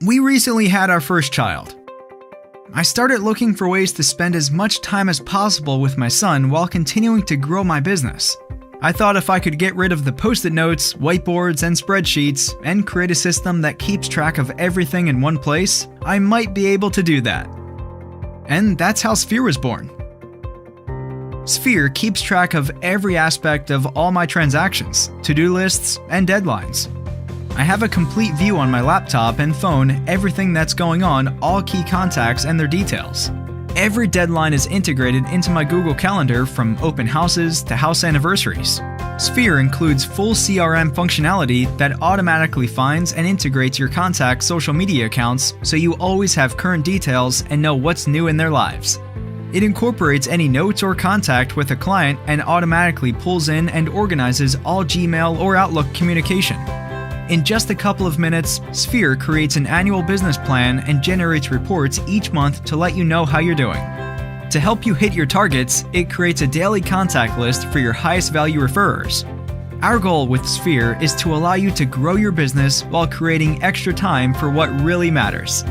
We recently had our first child. I started looking for ways to spend as much time as possible with my son while continuing to grow my business. I thought if I could get rid of the post-it notes, whiteboards, and spreadsheets, and create a system that keeps track of everything in one place, I might be able to do that. And that's how Sphere was born. Sphere keeps track of every aspect of all my transactions, to-do lists, and deadlines. I have a complete view on my laptop and phone, everything that's going on, all key contacts and their details. Every deadline is integrated into my Google Calendar, from open houses to house anniversaries. Sphere includes full CRM functionality that automatically finds and integrates your contacts' social media accounts, so you always have current details and know what's new in their lives. It incorporates any notes or contact with a client and automatically pulls in and organizes all Gmail or Outlook communication. In just a couple of minutes, Sphere creates an annual business plan and generates reports each month to let you know how you're doing. To help you hit your targets, it creates a daily contact list for your highest value referrers. Our goal with Sphere is to allow you to grow your business while creating extra time for what really matters.